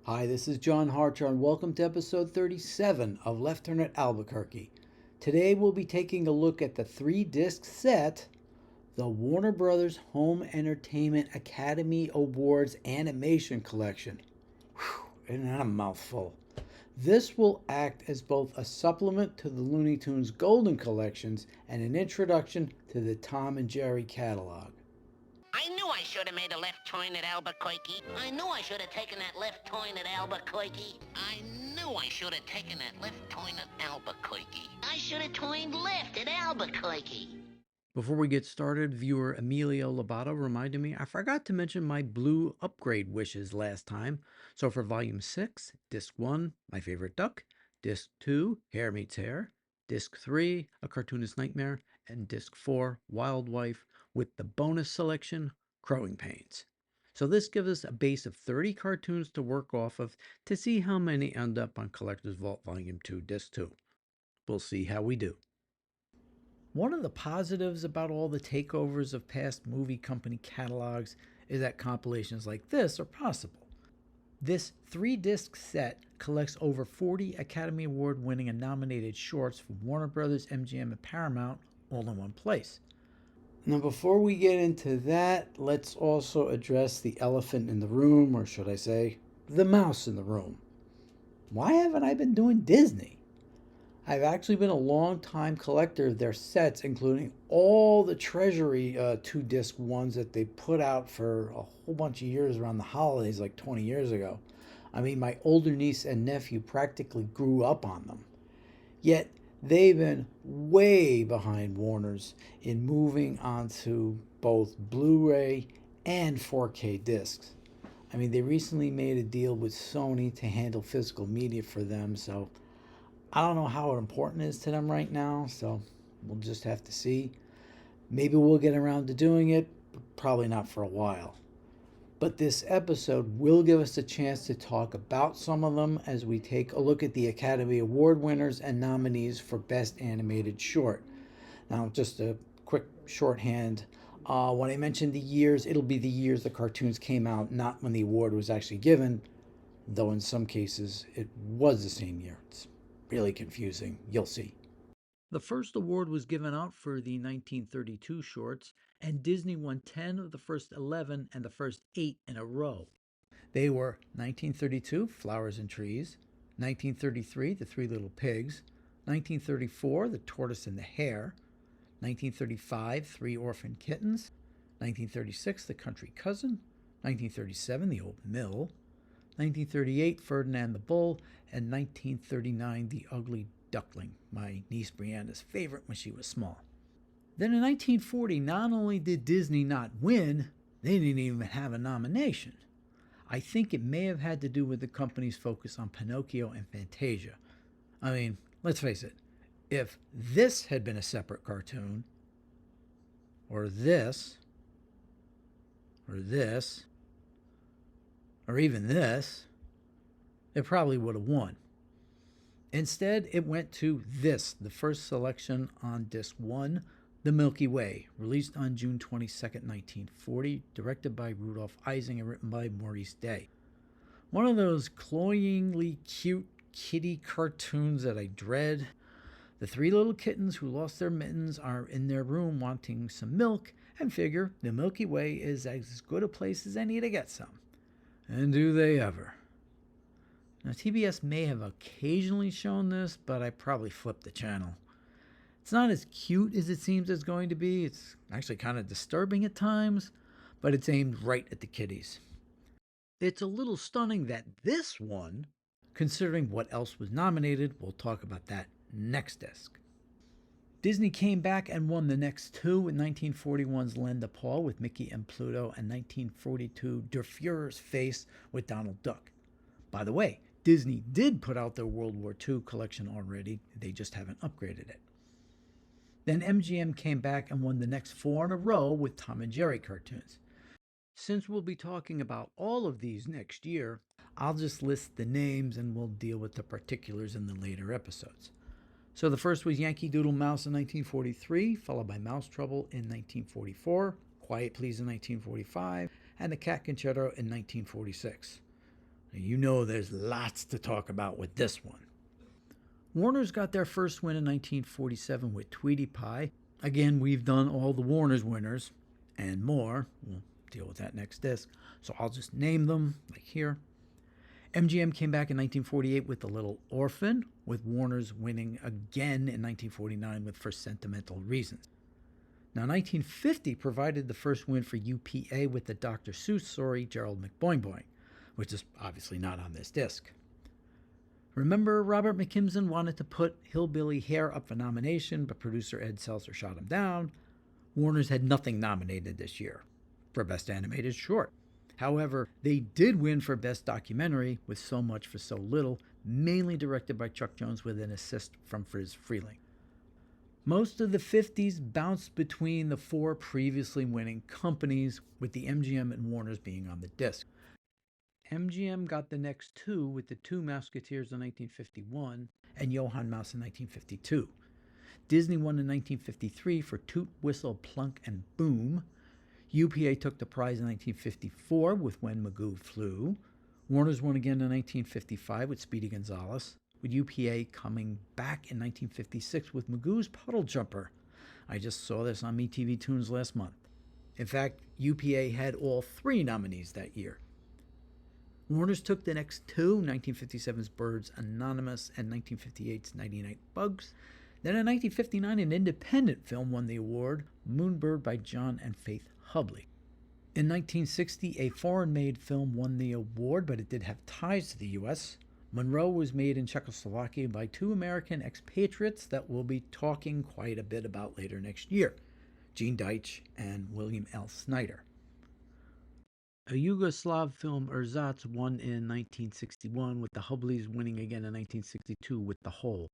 Hi, this is John Harcher, and welcome to episode 37 of Left Turn at Albuquerque. Today we'll be taking a look at the three-disc set, the Warner Brothers Home Entertainment Academy Awards Animation Collection. Whew, isn't that a mouthful? This will act as both a supplement to the Looney Tunes Golden Collections and an introduction to the Tom and Jerry catalog. I knew I should have made a left turn at Albuquerque. I knew I should have taken that left turn at Albuquerque. I knew I should have taken that left turn at Albuquerque. I should have turned left at Albuquerque. Before we get started, viewer Emilio Lobato reminded me I forgot to mention my blue upgrade wishes last time. So for Volume 6, Disc 1, My Favorite Duck, Disc 2, Hair Meets Hair, Disc 3, A Cartoonist Nightmare, and Disc 4, Wild Wife, with the bonus selection, Growing Pains. So this gives us a base of 30 cartoons to work off of to see how many end up on Collector's Vault Volume 2, Disc 2. We'll see how we do. One of the positives about all the takeovers of past movie company catalogs is that compilations like this are possible. This three-disc set collects over 40 Academy Award winning and nominated shorts from Warner Brothers, MGM, and Paramount all in one place. Now, before we get into that, let's also address the elephant in the room, or should I say, the mouse in the room. Why haven't I been doing Disney? I've actually been a long time collector of their sets, including all the Treasury 2-disc ones that they put out for a whole bunch of years around the holidays, like 20 years ago. I mean, my older niece and nephew practically grew up on them. Yet, they've been way behind Warner's in moving on to both Blu-ray and 4K discs. I mean, they recently made a deal with Sony to handle physical media for them, so I don't know how important it is to them right now, so we'll just have to see. Maybe we'll get around to doing it, but probably not for a while. But this episode will give us a chance to talk about some of them as we take a look at the Academy Award winners and nominees for Best Animated Short. Now, just a quick shorthand. When I mentioned the years, it'll be the years the cartoons came out, not when the award was actually given, though in some cases it was the same year. It's really confusing. You'll see. The first award was given out for the 1932 shorts, and Disney won 10 of the first 11 and the first 8 in a row. They were 1932, Flowers and Trees, 1933, The Three Little Pigs, 1934, The Tortoise and the Hare, 1935, Three Orphan Kittens, 1936, The Country Cousin, 1937, The Old Mill, 1938, Ferdinand the Bull, and 1939, The Ugly Duckling, my niece Brianna's favorite when she was small. Then in 1940, not only did Disney not win, they didn't even have a nomination. I think it may have had to do with the company's focus on Pinocchio and Fantasia. I mean, let's face it, if this had been a separate cartoon, or this, or this, or even this, it probably would have won. Instead, it went to this, the first selection on Disc 1, The Milky Way, released on June 22, 1940, directed by Rudolph Ising and written by Maurice Day. One of those cloyingly cute kitty cartoons that I dread. The three little kittens who lost their mittens are in their room wanting some milk and figure the Milky Way is as good a place as any to get some. And do they ever? Now, TBS may have occasionally shown this, but I probably flipped the channel. It's not as cute as it seems it's going to be. It's actually kind of disturbing at times, but it's aimed right at the kiddies. It's a little stunning that this one, considering what else was nominated, we'll talk about that next disc. Disney came back and won the next two with 1941's Len Paul with Mickey and Pluto and 1942 Der Fuhrer's Face with Donald Duck. By the way, Disney did put out their World War II collection already, they just haven't upgraded it. Then MGM came back and won the next 4 in a row with Tom and Jerry cartoons. Since we'll be talking about all of these next year, I'll just list the names and we'll deal with the particulars in the later episodes. So the first was Yankee Doodle Mouse in 1943, followed by Mouse Trouble in 1944, Quiet Please in 1945, and The Cat Concerto in 1946. You know there's lots to talk about with this one. Warner's got their first win in 1947 with Tweety Pie. Again, we've done all the Warner's winners and more. We'll deal with that next disc. So I'll just name them, like here. MGM came back in 1948 with The Little Orphan, with Warner's winning again in 1949 with For Sentimental Reasons. Now, 1950 provided the first win for UPA with the Dr. Seuss story Gerald McBoing Boing, which is obviously not on this disc. Remember, Robert McKimson wanted to put Hillbilly Hair up for nomination, but producer Ed Seltzer shot him down. Warner's had nothing nominated this year. For Best Animated Short. However, they did win for Best Documentary with So Much for So Little, mainly directed by Chuck Jones with an assist from Friz Freleng. Most of the 50s bounced between the four previously winning companies, with the MGM and Warner's being on the disc. MGM got the next two with The Two Musketeers in 1951 and Johann Mouse in 1952. Disney won in 1953 for Toot, Whistle, Plunk, and Boom. UPA took the prize in 1954 with When Magoo Flew. Warner's won again in 1955 with Speedy Gonzales, with UPA coming back in 1956 with Magoo's Puddle Jumper. I just saw this on MeTV Tunes last month. In fact, UPA had all three nominees that year. Warner's took the next two, 1957's Birds Anonymous and 1958's Nighty Night Bugs. Then in 1959, an independent film won the award, Moonbird by John and Faith Hubley. In 1960, a foreign-made film won the award, but it did have ties to the U.S. Monroe was made in Czechoslovakia by two American expatriates that we'll be talking quite a bit about later next year, Gene Deitch and William L. Snyder. A Yugoslav film, Ersatz, won in 1961, with the Hubleys winning again in 1962 with The Hole.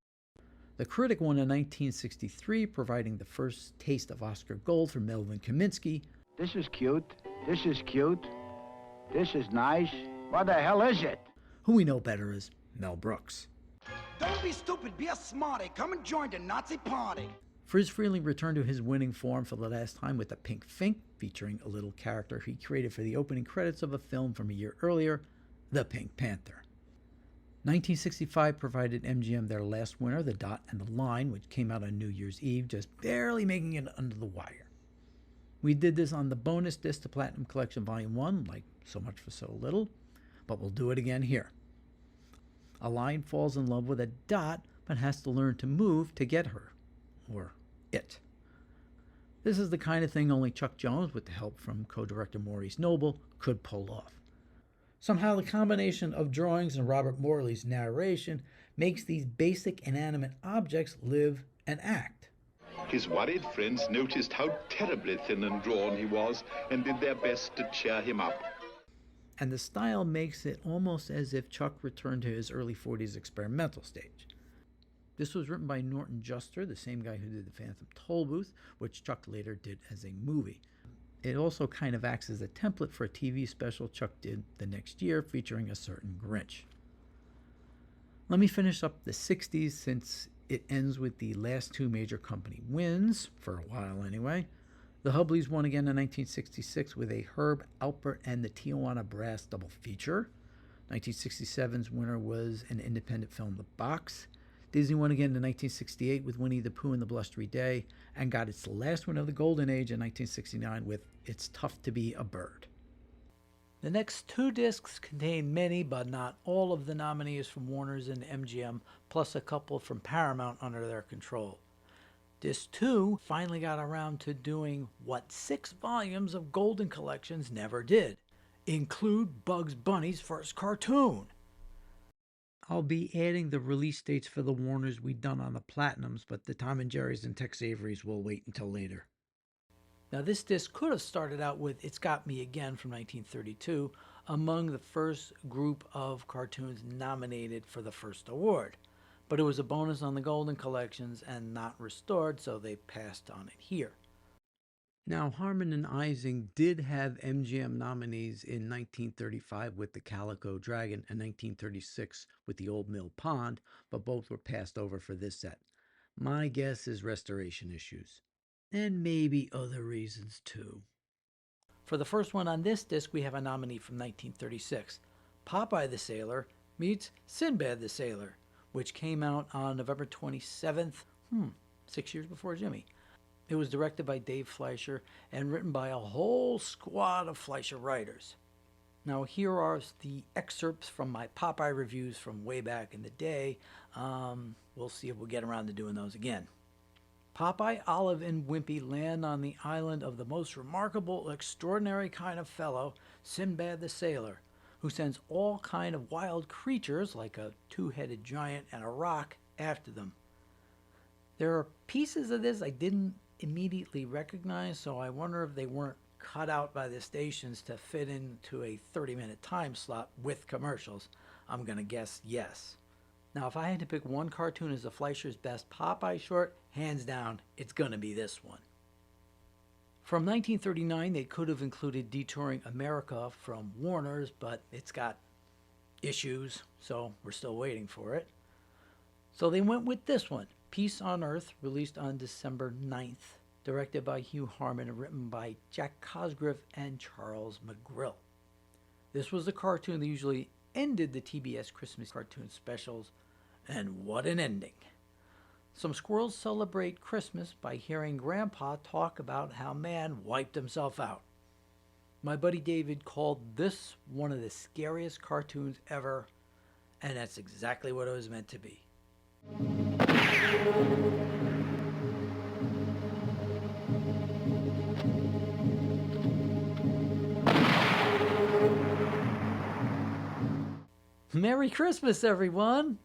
The Critic won in 1963, providing the first taste of Oscar Gold for Melvin Kaminsky. This is cute. This is cute. This is nice. What the hell is it? Who we know better as Mel Brooks. Don't be stupid, be a smarty. Come and join the Nazi party. Friz Freleng returned to his winning form for the last time with The Pink Fink, featuring a little character he created for the opening credits of a film from a year earlier, The Pink Panther. 1965 provided MGM their last winner, The Dot and the Line, which came out on New Year's Eve, just barely making it under the wire. We did this on the bonus disc to Platinum Collection Volume 1, like So Much for So Little, but we'll do it again here. A line falls in love with a dot, but has to learn to move to get her, or it. This is the kind of thing only Chuck Jones, with the help from co-director Maurice Noble, could pull off. Somehow the combination of drawings and Robert Morley's narration makes these basic inanimate objects live and act. His worried friends noticed how terribly thin and drawn he was and did their best to cheer him up. And the style makes it almost as if Chuck returned to his early 40s experimental stage. This was written by Norton Juster, the same guy who did The Phantom Tollbooth, which Chuck later did as a movie. It also kind of acts as a template for a TV special Chuck did the next year featuring a certain Grinch. Let me finish up the 60s since it ends with the last two major company wins, for a while anyway. The Hubleys won again in 1966 with a Herb Alpert and the Tijuana Brass double feature. 1967's winner was an independent film, The Box. Disney won again in 1968 with Winnie the Pooh and the Blustery Day, and got its last win of the Golden Age in 1969 with It's Tough to Be a Bird. The next two discs contain many, but not all, of the nominees from Warner's and MGM, plus a couple from Paramount under their control. Disc 2 finally got around to doing what 6 volumes of Golden Collections never did, include Bugs Bunny's first cartoon. I'll be adding the release dates for the Warners we'd done on the Platinums, but the Tom and Jerry's and Tex Avery's will wait until later. Now, this disc could have started out with It's Got Me Again from 1932, among the first group of cartoons nominated for the first award. But it was a bonus on the Golden Collections and not restored, so they passed on it here. Now, Harmon and Ising did have MGM nominees in 1935 with The Calico Dragon and 1936 with The Old Mill Pond, but both were passed over for this set. My guess is restoration issues. And maybe other reasons too. For the first one on this disc, we have a nominee from 1936, Popeye the Sailor meets Sindbad the Sailor, which came out on November 27th, 6 years before Jimmy. It was directed by Dave Fleischer and written by a whole squad of Fleischer writers. Now, here are the excerpts from my Popeye reviews from way back in the day. We'll see if we'll get around to doing those again. Popeye, Olive, and Wimpy land on the island of the most remarkable, extraordinary kind of fellow, Sindbad the Sailor, who sends all kind of wild creatures, like a two-headed giant and a rock, after them. There are pieces of this I didn't immediately recognize, so I wonder if they weren't cut out by the stations to fit into a 30-minute time slot with commercials. I'm going to guess yes. Now, if I had to pick one cartoon as the Fleischer's best Popeye short, hands down, it's going to be this one. From 1939, they could have included Detouring America from Warner's, but it's got issues, so we're still waiting for it. So they went with this one, Peace on Earth, released on December 9th, directed by Hugh Harman and written by Jack Cosgrove and Charles McGrill. This was the cartoon that usually ended the TBS Christmas cartoon specials, and what an ending. Some squirrels celebrate Christmas by hearing Grandpa talk about how man wiped himself out. My buddy David called this one of the scariest cartoons ever, and that's exactly what it was meant to be. Merry Christmas, everyone!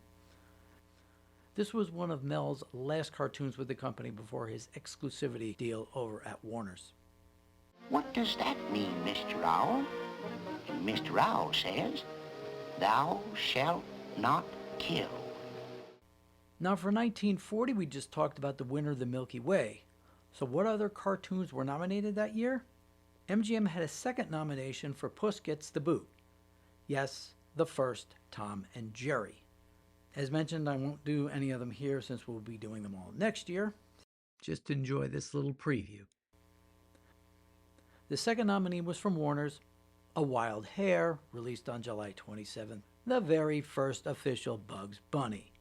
This was one of Mel's last cartoons with the company before his exclusivity deal over at Warner's. What does that mean, Mr. Owl? Mr. Owl says, "Thou shalt not kill." Now, for 1940, we just talked about the winner of the Milky Way. So what other cartoons were nominated that year? MGM had a second nomination for Puss Gets the Boot. Yes, the first Tom and Jerry. As mentioned, I won't do any of them here since we'll be doing them all next year. Just enjoy this little preview. The second nominee was from Warner's, A Wild Hare, released on July 27th, the very first official Bugs Bunny.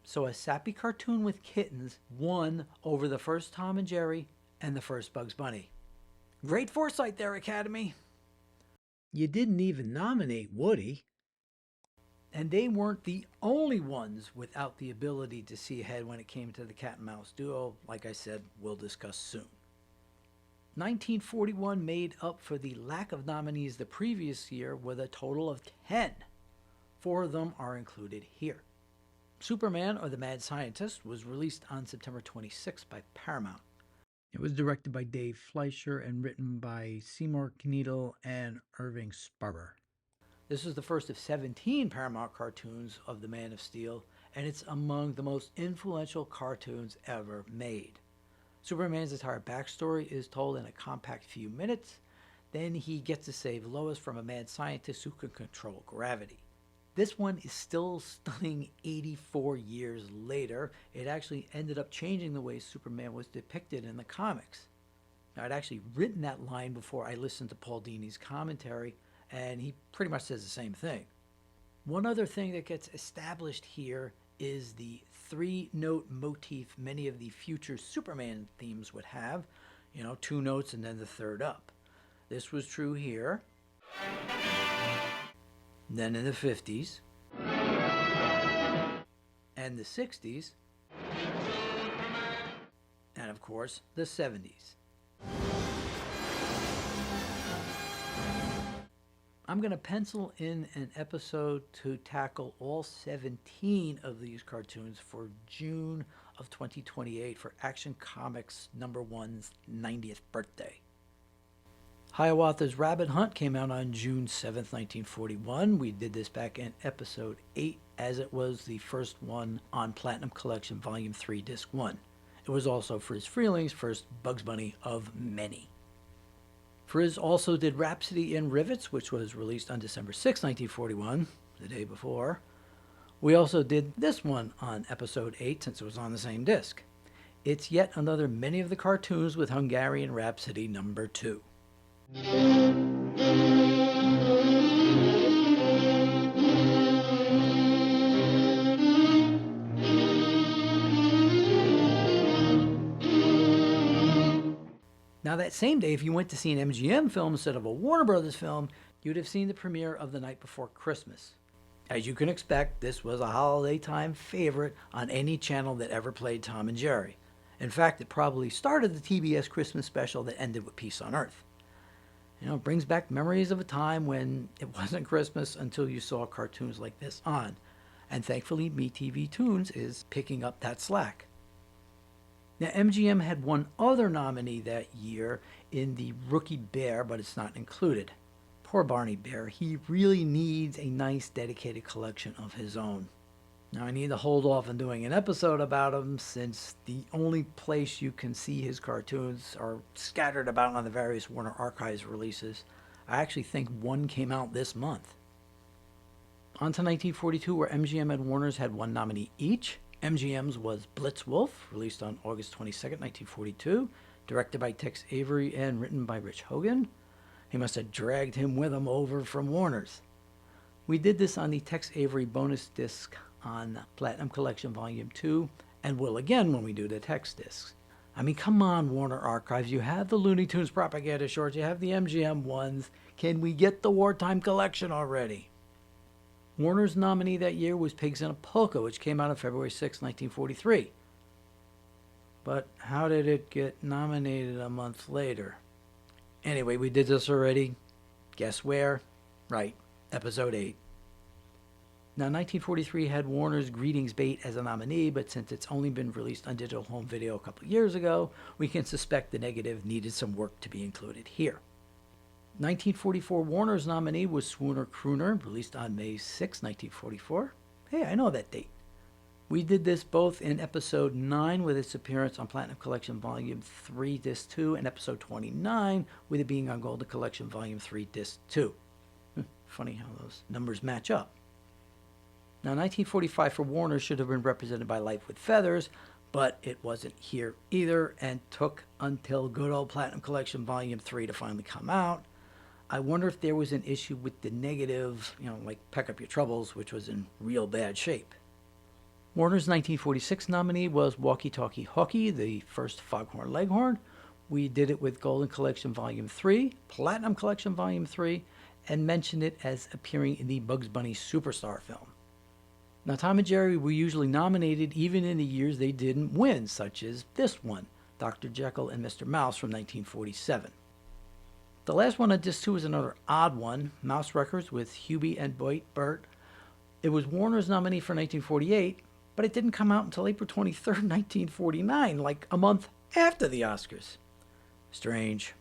So a sappy cartoon with kittens won over the first Tom and Jerry and the first Bugs Bunny. Great foresight there, Academy. You didn't even nominate Woody. And they weren't the only ones without the ability to see ahead when it came to the cat and mouse duo. Like I said, we'll discuss soon. 1941 made up for the lack of nominees the previous year with a total of 10. 4 of them are included here. Superman, or the Mad Scientist, was released on September 26th by Paramount. It was directed by Dave Fleischer and written by Seymour Kneedle and Irving Sparber. This is the first of 17 Paramount cartoons of the Man of Steel, and it's among the most influential cartoons ever made. Superman's entire backstory is told in a compact few minutes. Then he gets to save Lois from a mad scientist who can control gravity. This one is still stunning 84 years later. It actually ended up changing the way Superman was depicted in the comics. Now, I'd actually written that line before I listened to Paul Dini's commentary, and he pretty much says the same thing. One other thing that gets established here is the 3-note motif many of the future Superman themes would have. 2 notes and then the third up. This was true here. Then in the 50s. And the 60s. And of course, the 70s. I'm going to pencil in an episode to tackle all 17 of these cartoons for June of 2028 for Action Comics #1's 90th birthday. Hiawatha's Rabbit Hunt came out on June 7th, 1941. We did this back in episode 8, as it was the first one on Platinum Collection Volume 3, Disc 1. It was also Frizz Freeling's first Bugs Bunny of many. Frizz also did Rhapsody in Rivets, which was released on December 6, 1941, the day before. We also did this one on episode 8, since it was on the same disc. It's yet another Many of the Cartoons with Hungarian Rhapsody #2. Now, that same day, if you went to see an MGM film instead of a Warner Brothers film, you'd have seen the premiere of The Night Before Christmas. As you can expect, this was a holiday time favorite on any channel that ever played Tom and Jerry. In fact, it probably started the TBS Christmas special that ended with Peace on Earth. It brings back memories of a time when it wasn't Christmas until you saw cartoons like this on. And thankfully, MeTV Toons is picking up that slack. Now, MGM had one other nominee that year in the Rookie Bear, but it's not included. Poor Barney Bear. He really needs a nice, dedicated collection of his own. Now, I need to hold off on doing an episode about him since the only place you can see his cartoons are scattered about on the various Warner Archives releases. I actually think one came out this month. On to 1942, where MGM and Warner's had one nominee each. MGM's was Blitzwolf, released on August 22nd, 1942, directed by Tex Avery and written by Rich Hogan. He must have dragged him with him over from Warner's. We did this on the Tex Avery bonus disc on Platinum Collection Volume 2, and will again when we do the Tex discs. I mean, come on, Warner Archives. You have the Looney Tunes propaganda shorts. You have the MGM ones. Can we get the wartime collection already? Warner's nominee that year was Pigs in a Polka, which came out on February 6, 1943. But how did it get nominated a month later? Anyway, we did this already. Guess where? Right, Episode 8. Now, 1943 had Warner's Greetings Bait as a nominee, but since it's only been released on digital home video a couple of years ago, we can suspect the negative needed some work to be included here. 1944 Warner's nominee was Swooner Crooner, released on May 6, 1944. Hey, I know that date. We did this both in Episode 9 with its appearance on Platinum Collection Volume 3, Disc 2, and Episode 29 with it being on Golden Collection Volume 3, Disc 2. Funny how those numbers match up. Now, 1945 for Warner should have been represented by Life with Feathers, but it wasn't here either and took until good old Platinum Collection Volume 3 to finally come out. I wonder if there was an issue with the negative, like Pack Up Your Troubles, which was in real bad shape. Warner's 1946 nominee was Walkie Talkie Hawkie, the first Foghorn Leghorn. We did it with Golden Collection Volume 3, Platinum Collection Volume 3, and mentioned it as appearing in the Bugs Bunny Superstar film. Now, Tom and Jerry were usually nominated even in the years they didn't win, such as this one, Dr. Jekyll and Mr. Mouse from 1947. The last one on Disc 2 is another odd one, Mouse Records with Hubie and Bert. It was Warner's nominee for 1948, but it didn't come out until April 23rd, 1949, like a month after the Oscars. Strange.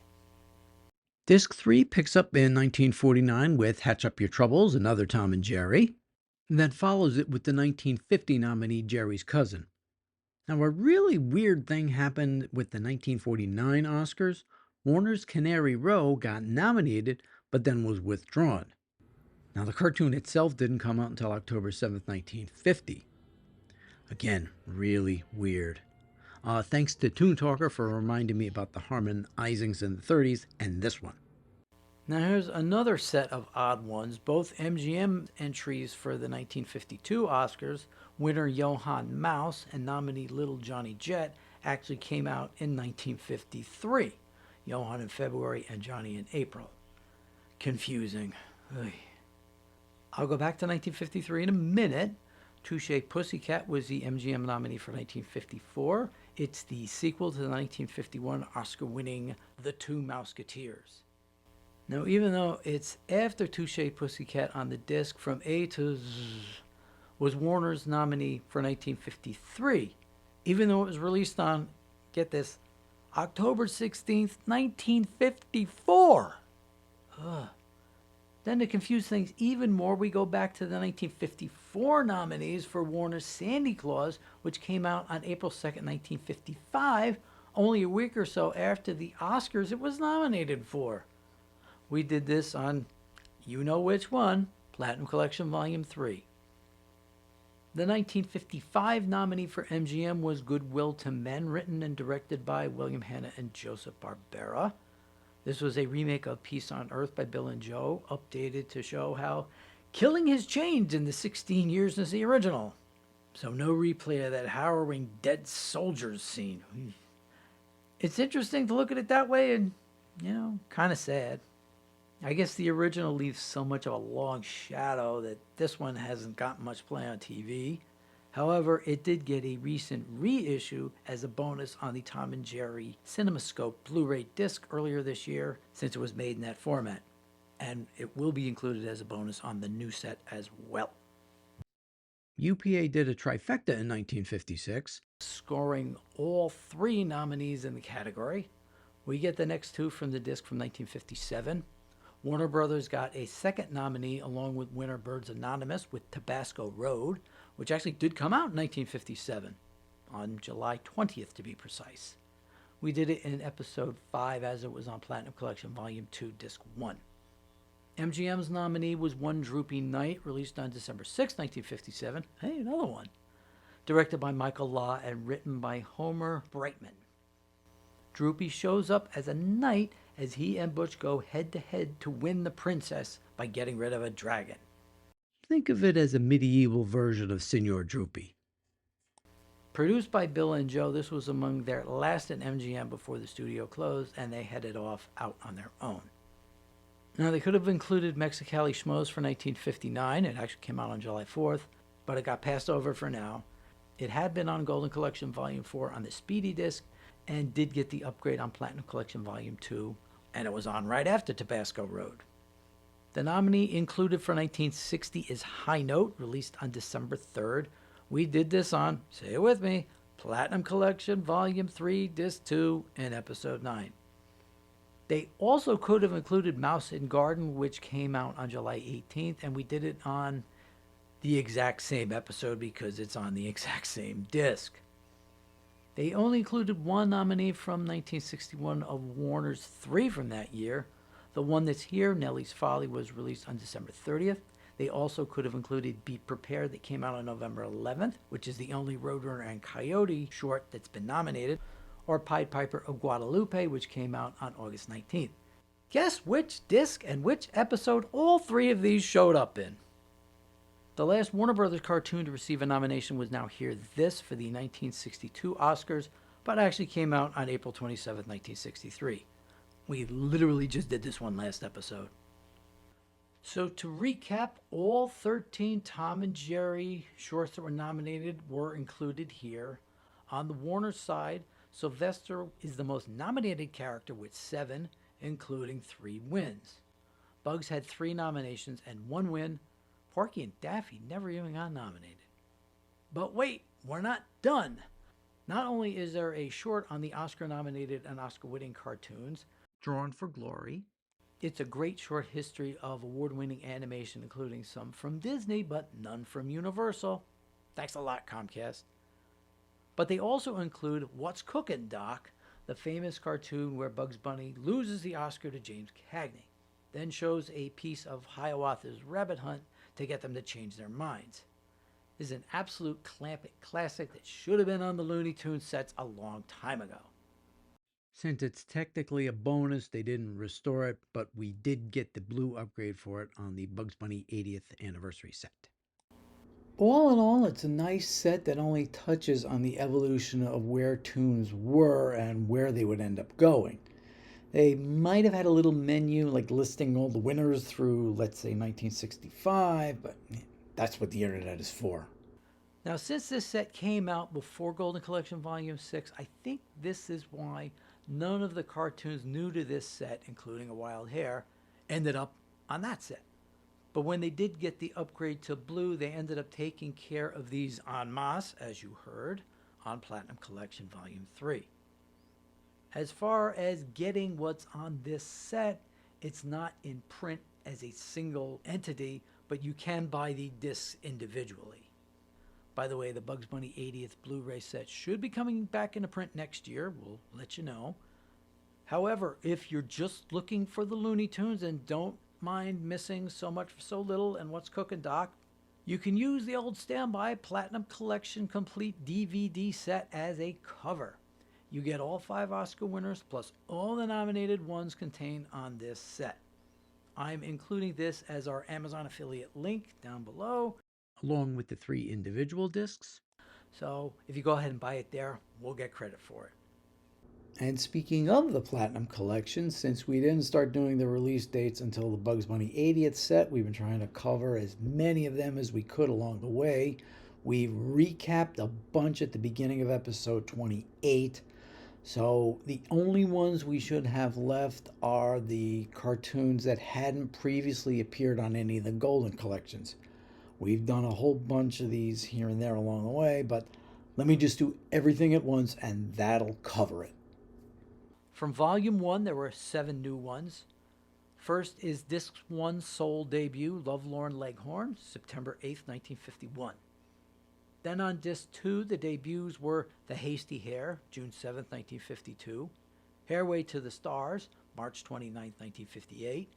Disc 3 picks up in 1949 with Hatch Up Your Troubles, another Tom and Jerry. And then follows it with the 1950 nominee Jerry's Cousin. Now, a really weird thing happened with the 1949 Oscars. Warner's Canary Row got nominated, but then was withdrawn. Now, the cartoon itself didn't come out until October 7th, 1950. Again, really weird. Thanks to Toon Talker for reminding me about the harmonizings in the 30s and this one. Now here's another set of odd ones. Both MGM entries for the 1952 Oscars, winner Johann Mouse and nominee Little Johnny Jet, actually came out in 1953. Johann in February and Johnny in April. Confusing. Ugh. I'll go back to 1953 in a minute. Touche Pussycat was the MGM nominee for 1954. It's the sequel to the 1951 Oscar-winning The Two Mouseketeers. Now, even though it's after Touche Pussycat on the disc, From A to Z was Warner's nominee for 1953, even though it was released on, get this, October 16th, 1954. Ugh. Then to confuse things even more, we go back to the 1954 nominees for Warner's Sandy Claus, which came out on April 2nd, 1955, only a week or so after the Oscars it was nominated for. We did this on, you know which one, Platinum Collection Volume 3. The 1955 nominee for MGM was Good Will to Men, written and directed by William Hanna and Joseph Barbera. This was a remake of Peace on Earth by Bill and Joe, updated to show how killing has changed in the 16 years since the original. So no replay of that harrowing dead soldiers scene. It's interesting to look at it that way and, kind of sad. I guess the original leaves so much of a long shadow that this one hasn't gotten much play on TV. However, it did get a recent reissue as a bonus on the Tom and Jerry CinemaScope Blu-ray disc earlier this year, since it was made in that format. And it will be included as a bonus on the new set as well. UPA did a trifecta in 1956. Scoring all 3 nominees in the category. We get the next 2 from the disc from 1957. Warner Brothers got a second nominee along with winner Birds Anonymous with Tabasco Road, which actually did come out in 1957, on July 20th to be precise. We did it in episode 5 as it was on Platinum Collection Volume 2, Disc 1. MGM's nominee was One Droopy Knight, released on December 6, 1957. Hey, another one. Directed by Michael Law and written by Homer Brightman. Droopy shows up as a knight as he and Butch go head-to-head to win the princess by getting rid of a dragon. Think of it as a medieval version of Signor Droopy. Produced by Bill and Joe, this was among their last at MGM before the studio closed, and they headed off out on their own. Now, they could have included Mexicali Schmoes for 1959. It actually came out on July 4th, but it got passed over for now. It had been on Golden Collection Volume 4 on the Speedy disc and did get the upgrade on Platinum Collection Volume 2, and it was on right after Tabasco Road. The nominee included for 1960 is High Note, released on December 3rd. We did this on, say it with me, Platinum Collection Volume 3, Disc 2, and Episode 9. They also could have included Mouse and Garden, which came out on July 18th, and we did it on the exact same episode because it's on the exact same disc. They only included one nominee from 1961 of Warner's 3 from that year. The one that's here, Nellie's Folly, was released on December 30th. They also could have included Be Prepared, that came out on November 11th, which is the only Roadrunner and Coyote short that's been nominated, or Pied Piper of Guadalupe, which came out on August 19th. Guess which disc and which episode all 3 of these showed up in? The last Warner Brothers cartoon to receive a nomination was Now Hear This for the 1962 Oscars, but actually came out on April 27, 1963. We literally just did this one last episode. So to recap, all 13 Tom and Jerry shorts that were nominated were included here. On the Warner side, Sylvester is the most nominated character with 7, including 3 wins. Bugs had 3 nominations and 1 win. Porky and Daffy never even got nominated. But wait, we're not done. Not only is there a short on the Oscar-nominated and Oscar-winning cartoons, Drawn for Glory. It's a great short history of award-winning animation, including some from Disney, but none from Universal. Thanks a lot, Comcast. But they also include What's Cookin', Doc, the famous cartoon where Bugs Bunny loses the Oscar to James Cagney, then shows a piece of Hiawatha's Rabbit Hunt to get them to change their minds. This is an absolute classic that should have been on the Looney Tunes sets a long time ago. Since it's technically a bonus, they didn't restore it, but we did get the blue upgrade for it on the Bugs Bunny 80th anniversary set. All in all, it's a nice set that only touches on the evolution of where tunes were and where they would end up going. They might have had a little menu like listing all the winners through, let's say, 1965, but that's what the internet is for. Now, since this set came out before Golden Collection Volume 6, I think this is why none of the cartoons new to this set, including A Wild Hare, ended up on that set. But when they did get the upgrade to blue, they ended up taking care of these en masse, as you heard, on Platinum Collection Volume 3. As far as getting what's on this set, it's not in print as a single entity, but you can buy the discs individually. By the way, the Bugs Bunny 80th Blu-ray set should be coming back into print next year. We'll let you know. However, if you're just looking for the Looney Tunes and don't mind missing so much for so little and What's Cookin', Doc, you can use the old standby Platinum Collection Complete DVD set as a cover. You get all 5 Oscar winners plus all the nominated ones contained on this set. I'm including this as our Amazon affiliate link down below, along with the 3 individual discs. So if you go ahead and buy it there, we'll get credit for it. And speaking of the Platinum Collection, since we didn't start doing the release dates until the Bugs Bunny 80th set, we've been trying to cover as many of them as we could along the way. We recapped a bunch at the beginning of episode 28. So the only ones we should have left are the cartoons that hadn't previously appeared on any of the Golden collections. We've done a whole bunch of these here and there along the way, but let me just do everything at once and that'll cover it. From Volume 1, there were 7 new ones. First is Disc 1 Soul debut, Lovelorn Leghorn, September 8th, 1951. Then on Disc 2, the debuts were The Hasty Hare, June 7th, 1952, Hairway to the Stars, March 29th, 1958,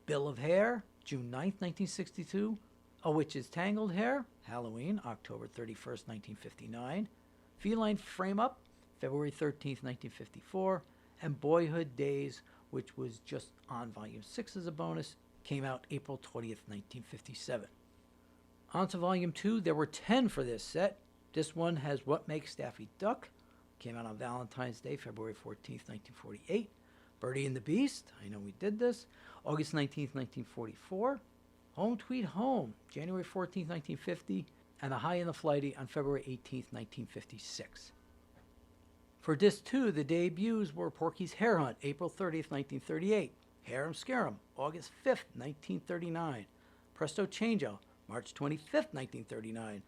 Bill of Hair, June 9th, 1962, A Witch's Tangled Hair, Halloween, October 31st, 1959, Feline Frame Up, February 13th, 1954, and Boyhood Days, which was just on Volume 6 as a bonus, came out April 20th, 1957. On to Volume 2, there were 10 for this set. This one has What Makes Daffy Duck, came out on Valentine's Day, February 14th, 1948. Birdie and the Beast, I know we did this, August 19th, 1944. Home Tweet Home, January 14th, 1950. And The High and the Flighty on February 18th, 1956. For Disc 2, the debuts were Porky's Hare Hunt, April 30th, 1938. Harem Scarum, August 5th, 1939. Presto Changeo, March 25th, 1939.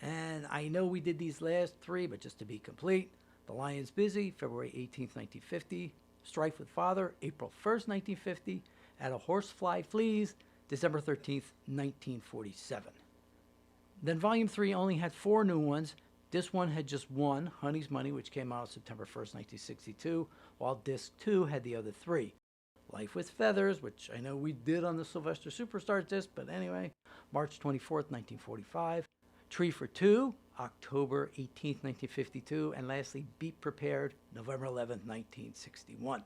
And I know we did these last 3, but just to be complete, The Lion's Busy, February 18th, 1950. Strife with Father, April 1st, 1950. And A Horsefly Flees, December 13th, 1947. Then Volume 3 only had 4 new ones. Disc 1 had just 1, Honey's Money, which came out September 1st, 1962, while Disc 2 had the other 3. Life with Feathers, which I know we did on the Sylvester Superstars disc, but anyway, March 24th, 1945. Tree for Two, October 18th, 1952. And lastly, Be Prepared, November 11th, 1961.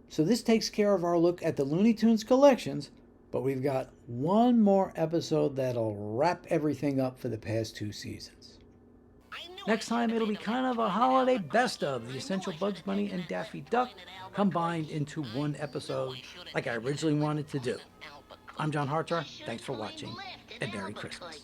So this takes care of our look at the Looney Tunes collections, but we've got one more episode that'll wrap everything up for the past 2 seasons. Next time, it'll be kind of a holiday best of the Essential Bugs Bunny and Daffy Duck combined into one episode like I originally wanted to do. I'm John Hartar. Thanks for watching, and Merry Christmas.